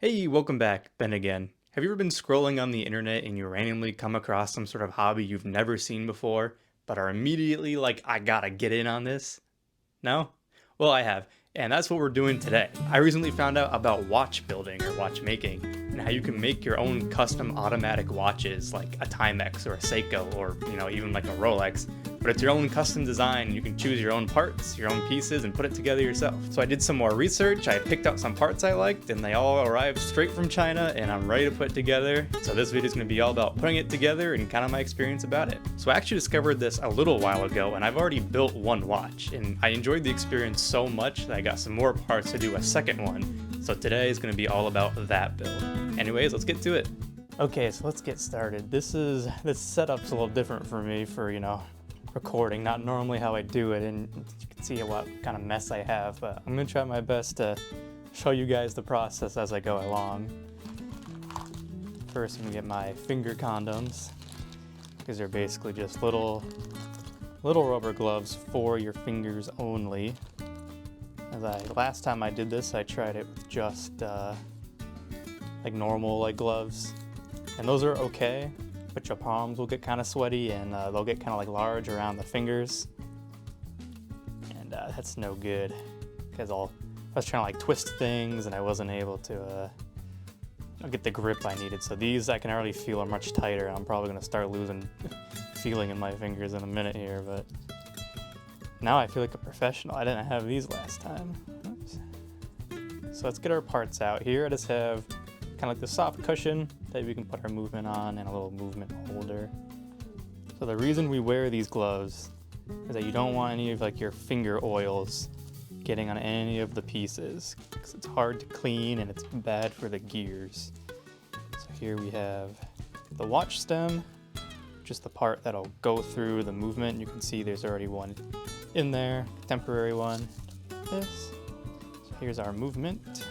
Hey, welcome back, Ben again. Have you ever been scrolling on the internet and you randomly come across some sort of hobby you've never seen before, but are immediately like, I gotta get in on this? No? Well, I have, and that's what we're doing today. I recently found out about watch building or watchmaking, and how you can make your own custom automatic watches like a Timex or a Seiko or, even like a Rolex, but it's your own custom design and you can choose your own parts, your own pieces, and put it together yourself. So I did some more research, I picked out some parts I liked, and they all arrived straight from China, and I'm ready to put it together. So this video is going to be all about putting it together and kind of my experience about it. So I actually discovered this a little while ago, and I've already built one watch, and I enjoyed the experience so much that I got some more parts to do a second one. So today is going to be all about that build. Anyways, let's get to it. Okay, so let's get started. This setup's a little different for me for, recording, not normally how I do it, and you can see what kind of mess I have, but I'm gonna try my best to show you guys the process as I go along. First, I'm gonna get my finger condoms, because they're basically just little rubber gloves for your fingers only. Last time I did this, I tried it with just like normal gloves, and those are okay, but your palms will get kind of sweaty and they'll get kind of large around the fingers, and that's no good, because I was trying to twist things and I wasn't able to get the grip I needed. So these I can already feel are much tighter, and I'm probably going to start losing feeling in my fingers in a minute here, but now I feel like a professional. I didn't have these last time. Oops. So let's get our parts out. Here I just have kind of like the soft cushion that we can put our movement on, and a little movement holder. So the reason we wear these gloves is that you don't want any of your finger oils getting on any of the pieces, because it's hard to clean and it's bad for the gears. So here we have the watch stem, just the part that'll go through the movement. You can see there's already one in there, temporary one. This. So here's our movement.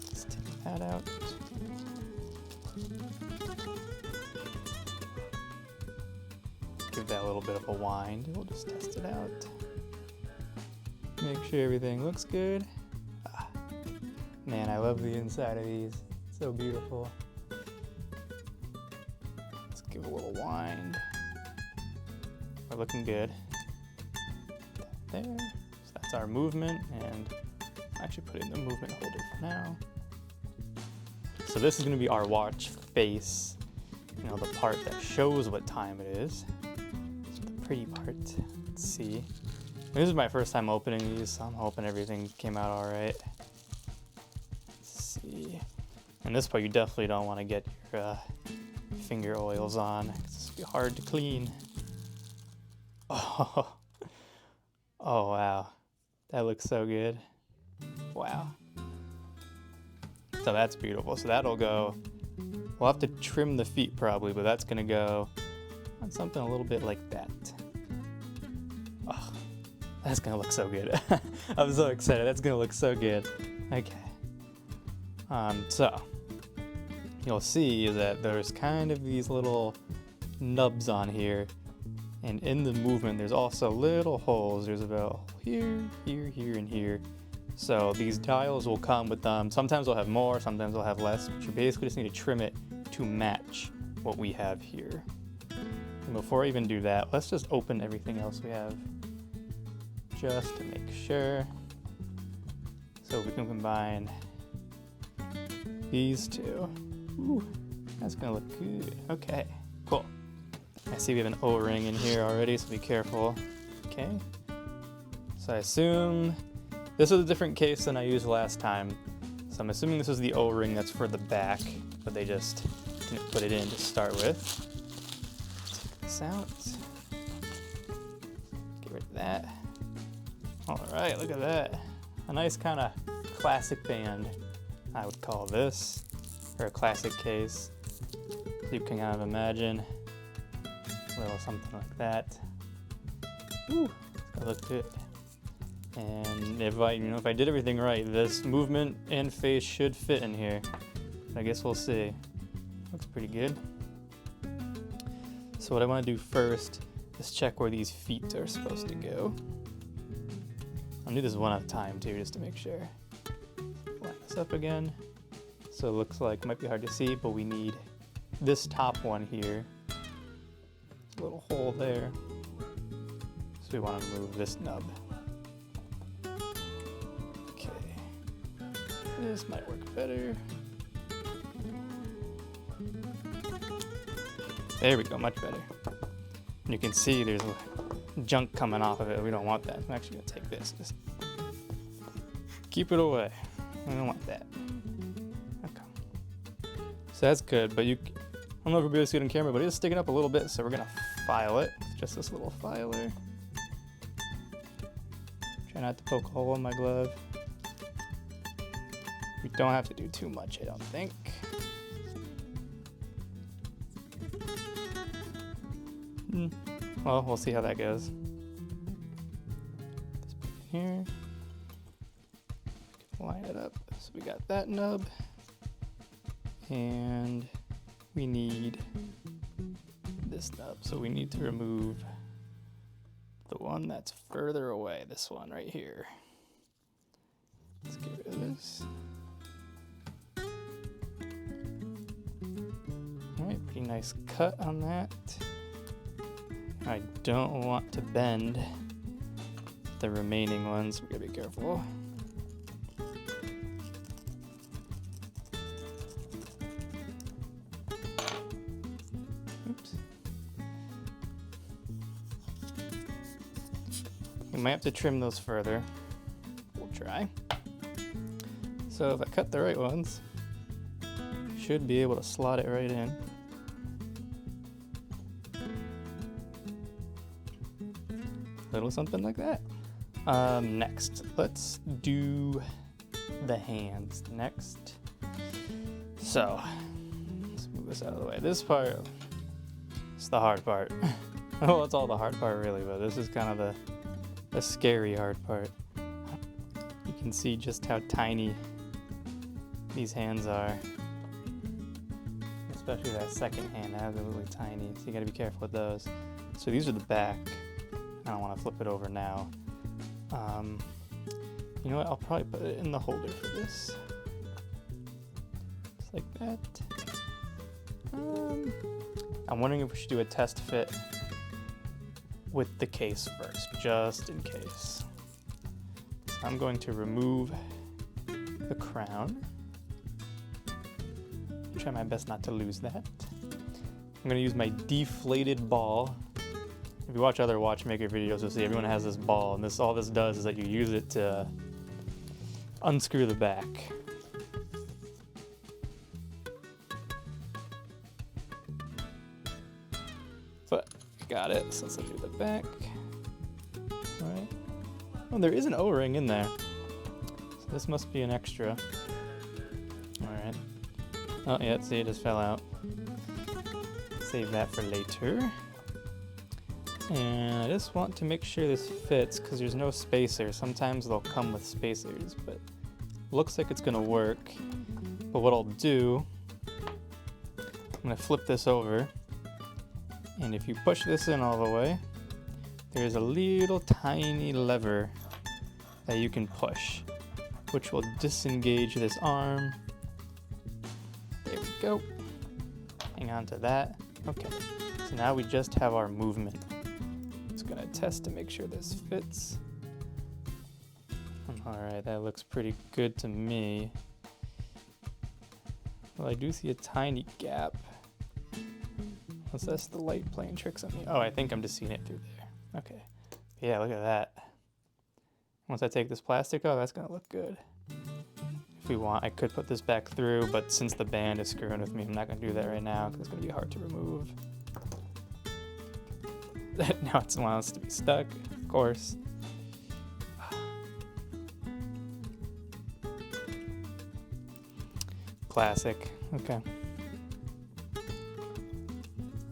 Let's take that out. Give that a little bit of a wind. We'll just test it out. Make sure everything looks good. Man, I love the inside of these. It's so beautiful. Let's give a little wind. We're looking good. There. So that's our movement, and I'll actually put it in the movement holder for now. So this is going to be our watch face. The part that shows what time it is. It's the pretty part. Let's see. This is my first time opening these, so I'm hoping everything came out all right. Let's see. And this part you definitely don't want to get your finger oils on. It's gonna be hard to clean. Oh, oh wow, that looks so good. Wow. So that's beautiful. So that'll go. We'll have to trim the feet probably, but that's gonna go on something a little bit like that. Oh, that's gonna look so good. I'm so excited. That's gonna look so good. Okay. So you'll see that there's kind of these little nubs on here, and in the movement there's also little holes. There's about here, here, here, and here. So these dials will come with them. Sometimes they'll have more, sometimes they'll have less, but you basically just need to trim it to match what we have here. And before I even do that, let's just open everything else we have, just to make sure. So we can combine these two. Ooh, that's gonna look good. Okay, cool. I see we have an O-ring in here already, so be careful. Okay. So I assume this is a different case than I used last time. So I'm assuming this is the O-ring that's for the back, but they just didn't put it in to start with. Take this out. Get rid of that. All right, look at that. A nice kind of classic band, I would call this, or a classic case. So you can kind of imagine a little something like that. Ooh, it's gonna look good. And if I did everything right, this movement and face should fit in here. I guess we'll see. Looks pretty good. So what I want to do first is check where these feet are supposed to go. I'll do this one at a time too, just to make sure. Line this up again. So it looks like, might be hard to see, but we need this top one here. There's a little hole there. So we want to remove this nub. Okay. This might work better. There we go, much better. And you can see there's junk coming off of it. We don't want that. I'm actually gonna take this. Just keep it away. We don't want that. Okay. So that's good, but I don't know if we'll be able to see it on camera, but it is sticking up a little bit, so we're gonna file it with just this little filer. Try not to poke a hole in my glove. We don't have to do too much, I don't think. Well, we'll see how that goes. This bit here. Line it up. So we got that nub. And we need this nub. So we need to remove the one that's further away. This one right here. Let's get rid of this. Alright, pretty nice cut on that. I don't want to bend the remaining ones. We gotta be careful. Oops. We might have to trim those further. We'll try. So if I cut the right ones, should be able to slot it right in. Little something like that. Next, let's do the hands next. So, let's move this out of the way. This part is the hard part. Well, it's all the hard part really, but this is kind of the scary hard part. You can see just how tiny these hands are. Especially that second hand, absolutely tiny. So you gotta be careful with those. So these are the back. I don't want to flip it over now. You know what? I'll probably put it in the holder for this. Just like that. I'm wondering if we should do a test fit with the case first, just in case. So I'm going to remove the crown. Try my best not to lose that. I'm going to use my deflated ball. If you watch other watchmaker videos, you'll see everyone has this ball, and all this does is that you use it to unscrew the back. But got it, so let's do the back. Alright. Oh, there is an O-ring in there. So this must be an extra. Alright. Oh yeah, see, it just fell out. Save that for later. And I just want to make sure this fits because there's no spacer. Sometimes they'll come with spacers, but looks like it's gonna work. But what I'll do, I'm gonna flip this over, and if you push this in all the way, there's a little tiny lever that you can push, which will disengage this arm. There we go. Hang on to that. Okay, so now we just have our movement. Gonna test to make sure this fits. Alright, that looks pretty good to me. Well, I do see a tiny gap. Unless that's the light playing tricks on me. Oh, I think I'm just seeing it through there. Okay. Yeah, look at that. Once I take this plastic off, that's gonna look good. If we want, I could put this back through, but since the band is screwing with me, I'm not gonna do that right now because it's gonna be hard to remove. Now it wants to be stuck, of course. Classic. Okay.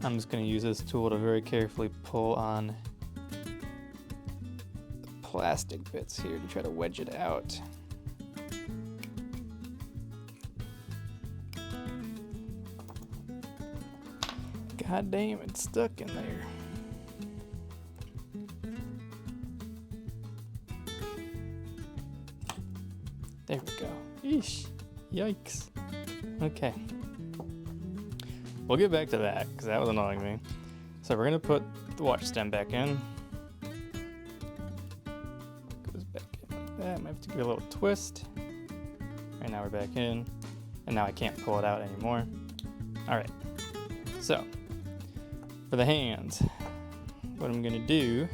I'm just going to use this tool to very carefully pull on the plastic bits here to try to wedge it out. God damn, it's stuck in there. There we go. Eesh. Yikes. Okay. We'll get back to that, because that was annoying me. So we're going to put the watch stem back in. Goes back in like that. Might have to give it a little twist. Right now we're back in. And now I can't pull it out anymore. Alright. So, for the hands, what I'm going to do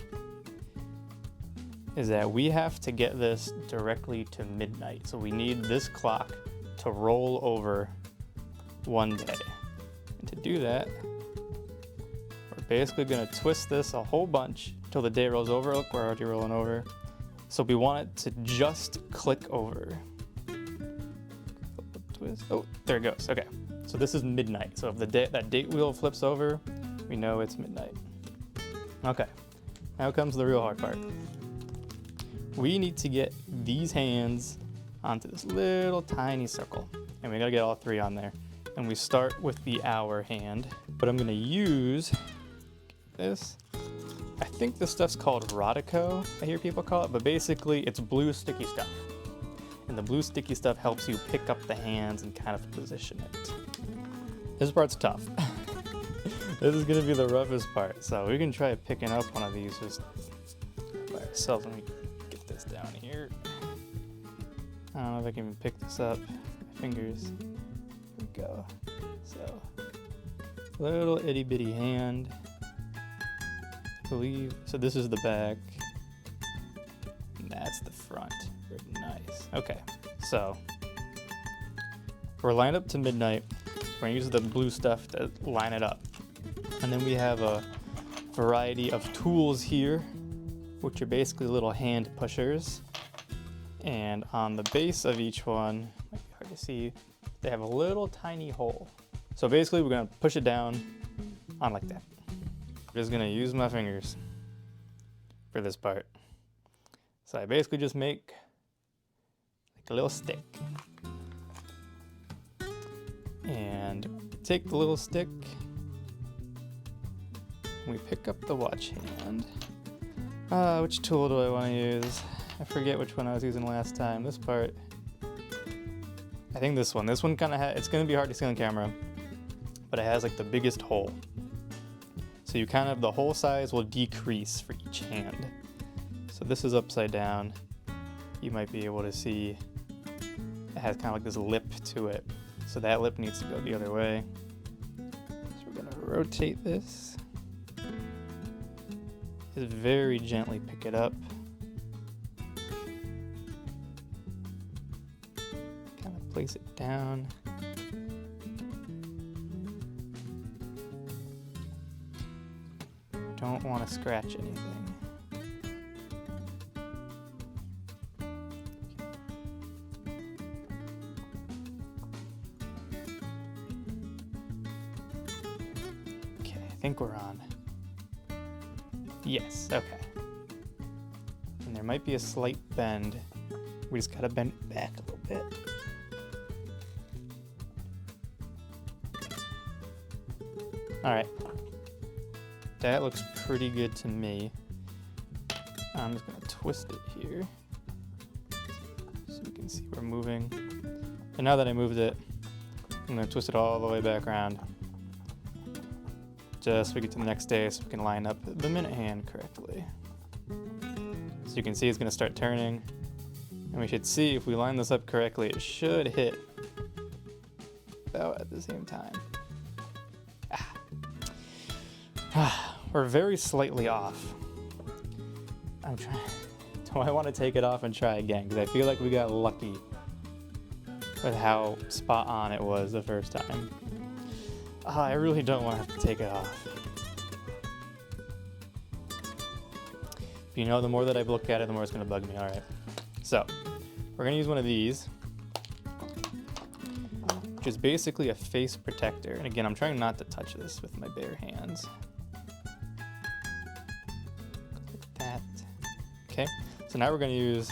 is that we have to get this directly to midnight. So we need this clock to roll over one day. And to do that, we're basically going to twist this a whole bunch until the day rolls over. Look, we're already rolling over. So we want it to just click over. Twist. Oh, there it goes. Okay. So this is midnight. So if that date wheel flips over, we know it's midnight. Okay. Now comes the real hard part. We need to get these hands onto this little tiny circle. And we gotta get all three on there. And we start with the hour hand. But I'm gonna use this. I think this stuff's called Rodico, I hear people call it, but basically it's blue sticky stuff. And the blue sticky stuff helps you pick up the hands and kind of position it. This part's tough. This is gonna be the roughest part. So we can try picking up one of these just by ourselves. Let me get this down here. I don't know if I can even pick this up with my fingers. Here we go. So, little itty bitty hand. I believe. So this is the back. And that's the front. Very nice. Okay, so we're lined up to midnight. We're gonna use the blue stuff to line it up. And then we have a variety of tools here, which are basically little hand pushers. And on the base of each one, might be hard to see, they have a little tiny hole. So basically we're gonna push it down on like that. I'm just gonna use my fingers for this part. So I basically just make like a little stick. And take the little stick, we pick up the watch hand. Which tool do I want to use? I forget which one I was using last time. This part, I think this one. This one kind of it's going to be hard to see on camera, but it has like the biggest hole. So you kind of, the hole size will decrease for each hand. So this is upside down. You might be able to see it has kind of like this lip to it. So that lip needs to go the other way. So we're going to rotate this. Just very gently pick it up. Kind of place it down. Don't want to scratch anything. Okay, I think we're on. Yes, okay. And there might be a slight bend. We just gotta bend it back a little bit. Alright. That looks pretty good to me. I'm just gonna twist it here so we can see we're moving. And now that I moved it, I'm gonna twist it all the way back around. Just so we get to the next day so we can line up the minute hand correctly. So you can see it's gonna start turning. And we should see if we line this up correctly, it should hit about at the same time. We're very slightly off. I'm trying. Do I want to take it off and try again? Because I feel like we got lucky with how spot on it was the first time. I really don't want to have to take it off. You know, the more that I look at it, the more it's going to bug me. All right. So we're going to use one of these, which is basically a face protector. And again, I'm trying not to touch this with my bare hands. Like that. Okay. So now we're going to use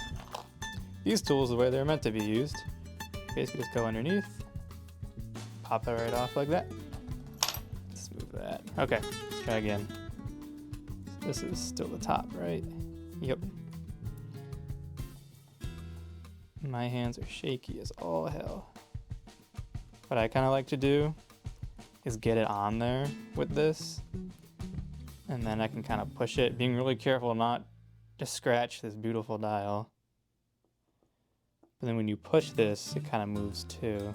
these tools the way they're meant to be used. Basically just go underneath, pop it right off like that. Let's move that. Okay, let's try again. So this is still the top, right? Yep. My hands are shaky as all hell. what I kind of like to do is get it on there with this, and then I can kind of push it, being really careful not to scratch this beautiful dial. But then when you push this, it kind of moves too.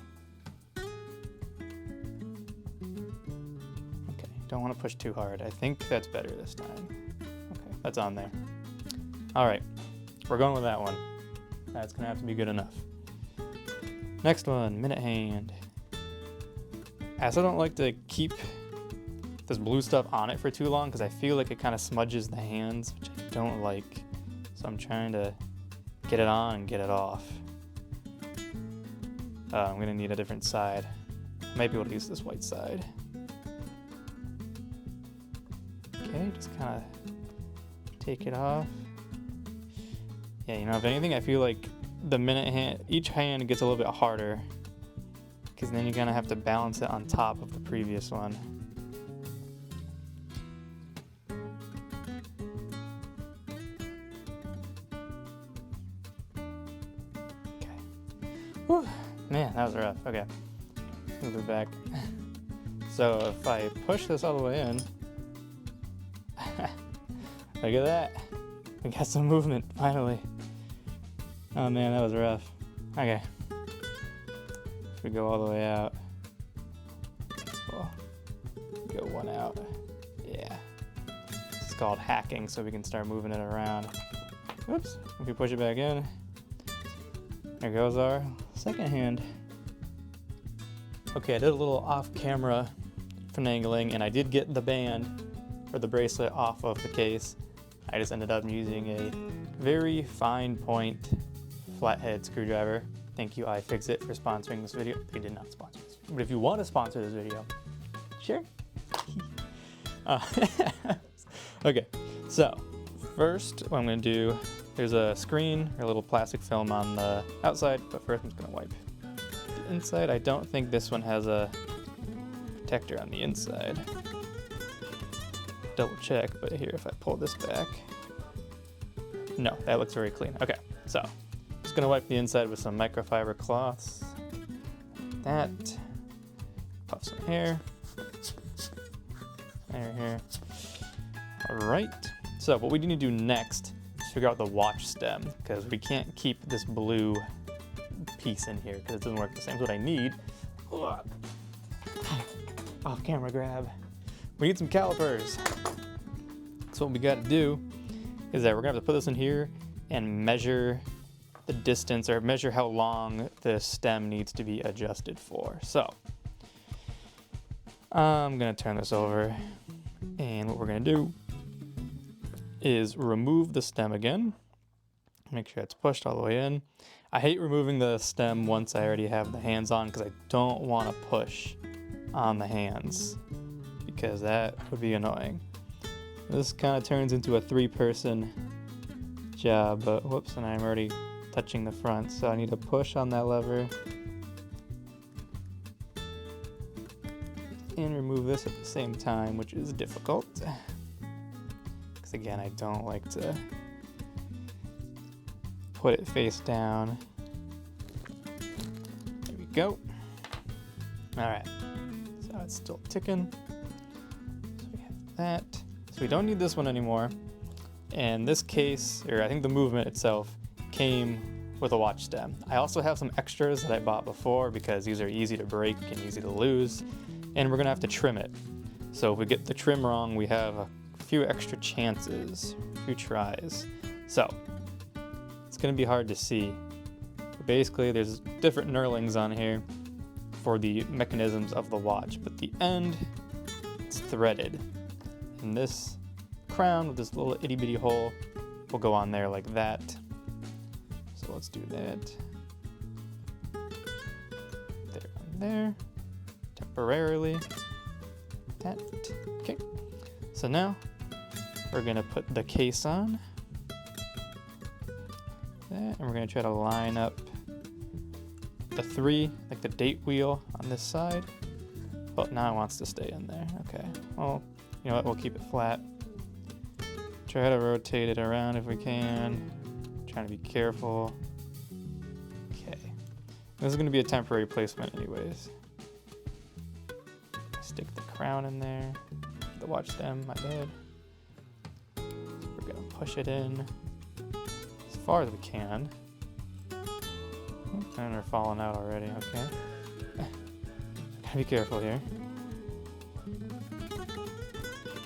Okay, don't want to push too hard. I think that's better this time. Okay, that's on there. All right, we're going with that one. That's gonna have to be good enough. Next one, minute hand. I also don't like to keep this blue stuff on it for too long because I feel like it kind of smudges the hands, which I don't like. So I'm trying to get it on and get it off. I'm gonna need a different side. I might be able to use this white side. Okay, just kind of take it off. Yeah, you know, if anything, I feel like the minute hand, each hand gets a little bit harder because then you're gonna have to balance it on top of the previous one. Okay. Whew. Man, that was rough. Okay. Move it back. So if I push this all the way in, look at that. We got some movement, finally. Oh man, that was rough. Okay. We go all the way out. Cool. Go one out. Yeah. This is called hacking, so we can start moving it around. Oops. If we push it back in, there goes our second hand. Okay, I did a little off-camera finagling, and I did get the band or the bracelet off of the case. I just ended up using a very fine point flathead screwdriver. Thank you, iFixit, for sponsoring this video. They did not sponsor this, but if you want to sponsor this video, sure. Okay, so first what I'm gonna do, there's a screen or a little plastic film on the outside, but first I'm just gonna wipe the inside. I don't think this one has a protector on the inside. Double check, but here, if I pull this back, no, that looks very clean. Okay, so just gonna wipe the inside with some microfiber cloths. That, puff some hair. Here. All right. So what we need to do next is figure out the watch stem, because we can't keep this blue piece in here because it doesn't work the same. So what I need, off camera grab, we need some calipers. So what we got to do is that we're gonna have to put this in here and measure the distance, or measure how long the stem needs to be adjusted for. So I'm gonna turn this over, and what we're gonna do is remove the stem again. Make sure it's pushed all the way in. I hate removing the stem once I already have the hands on because I don't want to push on the hands because that would be annoying. This kind of turns into a 3-person job, but whoops, and I'm already touching the front, so I need to push on that lever and remove this at the same time, which is difficult because again, I don't like to put it face down. There we go. All right, so it's still ticking. So we have that. So we don't need this one anymore. And this case, or I think the movement itself, came with a watch stem. I also have some extras that I bought before because these are easy to break and easy to lose, and we're gonna have to trim it. So if we get the trim wrong, we have a few extra chances, a few tries. So it's gonna be hard to see. But basically, there's different knurlings on here for the mechanisms of the watch, but the end, it's threaded. And this crown with this little itty bitty hole will go on there like that. So let's do that. There, temporarily. That, okay. So now we're gonna put the case on. That, and we're gonna try to line up the 3, like the date wheel on this side. Oh, now it wants to stay in there. Okay, well, you know what, we'll keep it flat. Try to rotate it around if we can. Trying to be careful. Okay. This is gonna be a temporary placement anyways. Stick the crown in there. The watch stem, my bad. We're gonna push it in as far as we can. And they're falling out already, okay. Gotta be careful here.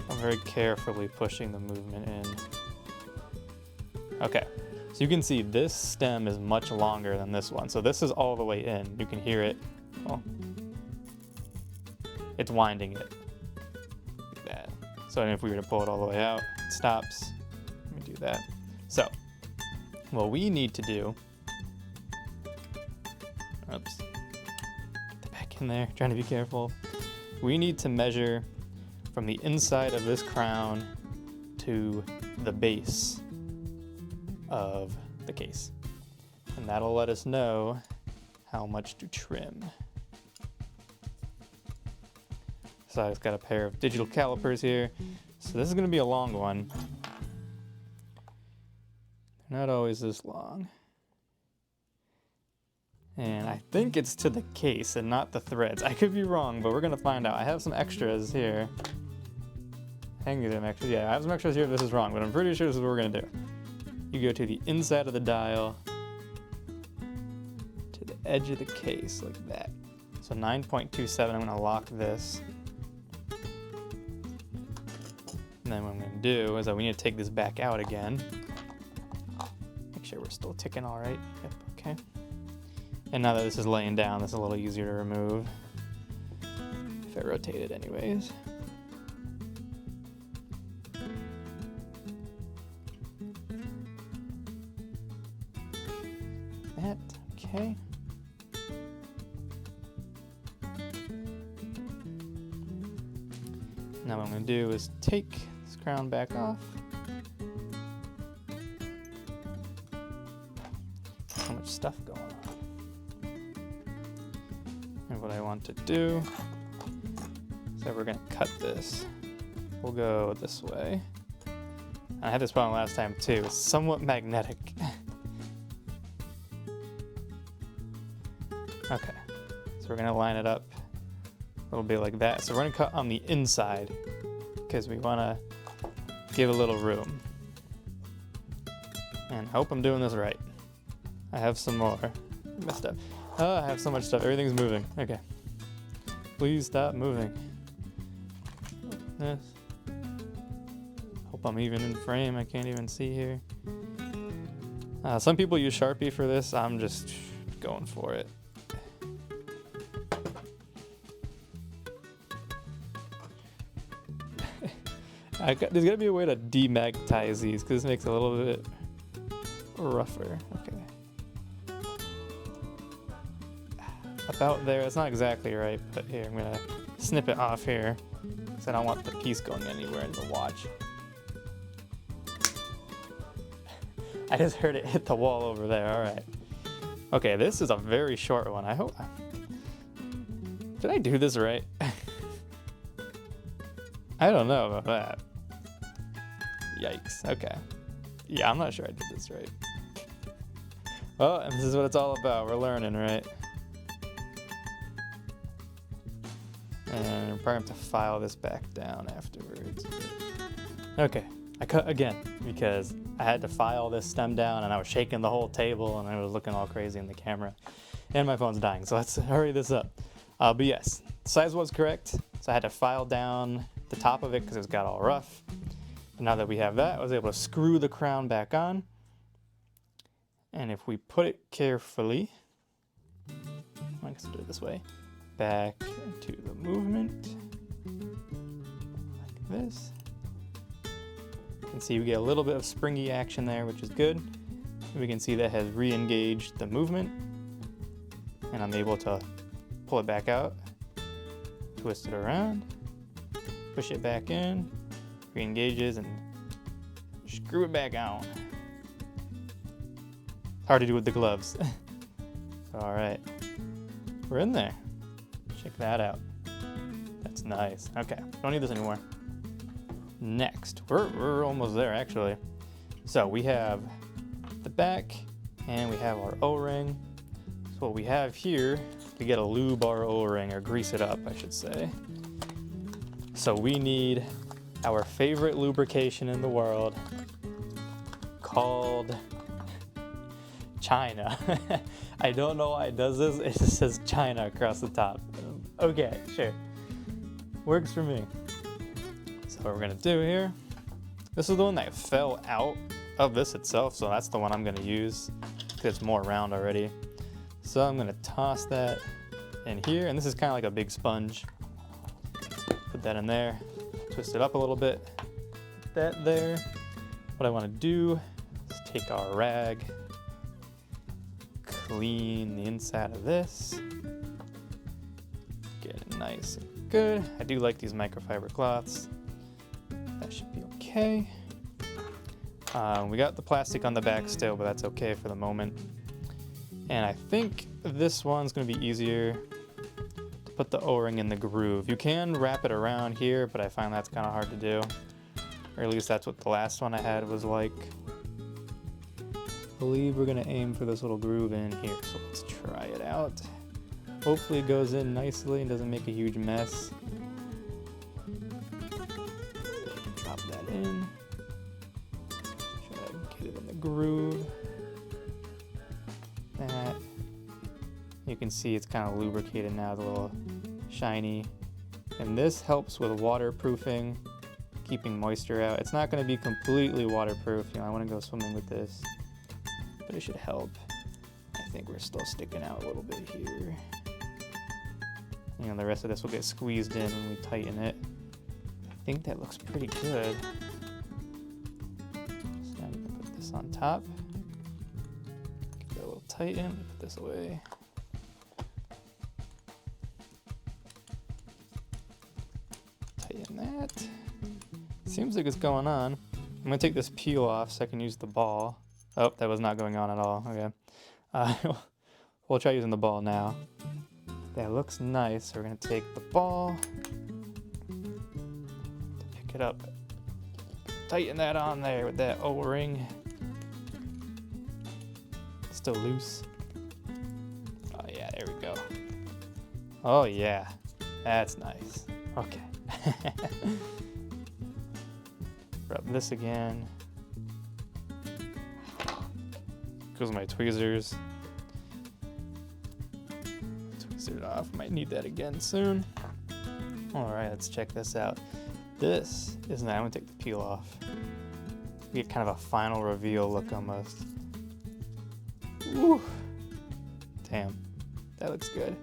I'm very carefully pushing the movement in. Okay, so you can see this stem is much longer than this one. So this is all the way in. You can hear it. Well, it's winding it. Like that. So if we were to pull it all the way out, it stops. Let me do that. So, what we need to do, oops, get back in there, trying to be careful. We need to measure from the inside of this crown to the base of the case. And that'll let us know how much to trim. So I've got a pair of digital calipers here. So this is gonna be a long one. They're not always this long. And I think it's to the case and not the threads. I could be wrong, but we're gonna find out. I have some extras here. I think these are extras. Yeah, I have some extras here if this is wrong, but I'm pretty sure this is what we're gonna do. You go to the inside of the dial, to the edge of the case, like that. So 9.27, I'm gonna lock this. And then what I'm gonna do is that we need to take this back out again. Make sure we're still ticking all right. Yep, okay. And now that this is laying down, this is a little easier to remove. If I rotate it anyways. That, okay. Now what I'm gonna do is take this crown back off. So much stuff going on. And what I want to do is that we're gonna cut this. We'll go this way. And I had this problem last time too. It's somewhat magnetic. Okay, so we're gonna line it up a little bit like that. So we're gonna cut on the inside because we wanna give a little room. And I hope I'm doing this right. I have some more. Messed up. Oh, I have so much stuff. Everything's moving. Okay. Please stop moving. Yes. Hope I'm even in frame. I can't even see here. Some people use Sharpie for this. I'm just going for it. There's gotta be a way to demagnetize these because this makes it a little bit rougher. Okay. About there, it's not exactly right, but here, I'm gonna snip it off here because I don't want the piece going anywhere in the watch. I just heard it hit the wall over there, all right. Okay, this is a very short one. I hope, did I do this right? I don't know about that. Yikes, okay. Yeah, I'm not sure I did this right. Oh, and this is what it's all about. We're learning, right? And we're probably have to file this back down afterwards. Okay, I cut again because I had to file this stem down and I was shaking the whole table and I was looking all crazy in the camera. And my phone's dying, so let's hurry this up. But yes, size was correct. So I had to file down the top of it because it got all rough. And now that we have that, I was able to screw the crown back on. And if we put it carefully, I guess I'll do it this way, back into the movement, like this. You can see we get a little bit of springy action there, which is good. We can see that has re-engaged the movement. And I'm able to pull it back out, twist it around, push it back in, re-engages, and screw it back on. Hard to do with the gloves. All right, we're in there. Check that out. That's nice. Okay, don't need this anymore. Next, we're almost there actually. So we have the back and we have our O-ring. So what we have here, we get to lube our O-ring, or grease it up, I should say. So we need our favorite lubrication in the world called China. I don't know why it does this. It just says China across the top. Okay, sure. Works for me. So what we're gonna do here, this is the one that fell out of this itself, so that's the one I'm gonna use because it's more round already. So I'm gonna toss that in here, and this is kind of like a big sponge. Put that in there, twist it up a little bit, put that there. What I wanna do is take our rag, clean the inside of this, get it nice and good. I do like these microfiber cloths. That should be okay. We got the plastic on the back still, but that's okay for the moment. And I think this one's gonna be easier to put the O-ring in the groove. You can wrap it around here, but I find that's kind of hard to do. Or at least that's what the last one I had was like. I believe we're gonna aim for this little groove in here, so let's try it out. Hopefully it goes in nicely and doesn't make a huge mess. Drop that in. Try to get it in the groove. That. You can see it's kind of lubricated now, it's a little shiny. And this helps with waterproofing, keeping moisture out. It's not gonna be completely waterproof, you know, I wanna go swimming with this. But it should help. I think we're still sticking out a little bit here. You know, the rest of this will get squeezed in when we tighten it. I think that looks pretty good. So now we can put this on top. Give it a little tighten, put this away. Tighten that. Seems like it's going on. I'm gonna take this peel off so I can use the ball. Oh, that was not going on at all. Okay. We'll try using the ball now. That looks nice. So we're going to take the ball, pick it up, tighten that on there with that O-ring. Still loose. Oh, yeah, there we go. Oh, yeah. That's nice. Okay. Rub this again. Goes my tweezers. Tweezer it off. Might need that again soon. Alright, let's check this out. This is now, I'm gonna take the peel off. We get kind of a final reveal look almost. Woo! Damn. That looks good.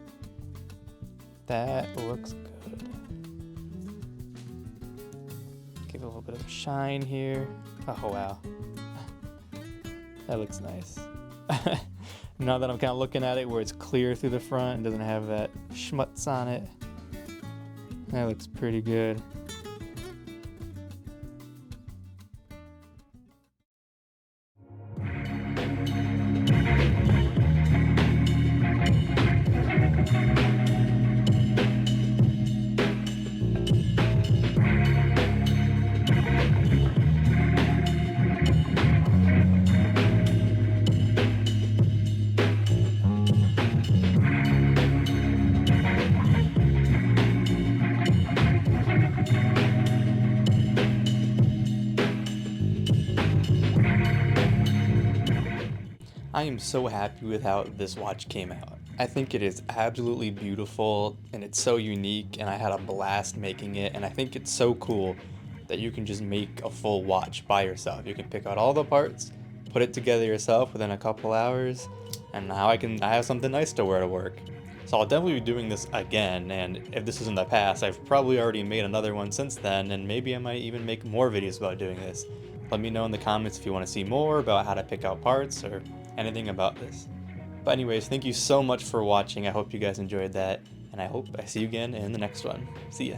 That looks good. Give it a little bit of a shine here. Oh wow. That looks nice. Now that I'm kind of looking at it where it's clear through the front and doesn't have that schmutz on it, that looks pretty good. I am so happy with how this watch came out. I think it is absolutely beautiful and it's so unique, and I had a blast making it, and I think it's so cool that you can just make a full watch by yourself. You can pick out all the parts, put it together yourself within a couple hours, and now I have something nice to wear to work. So I'll definitely be doing this again, and if this is in the past, I've probably already made another one since then, and maybe I might even make more videos about doing this. Let me know in the comments if you want to see more about how to pick out parts or anything about this. But anyways, thank you so much for watching. I hope you guys enjoyed that, and I hope I see you again in the next one. See ya.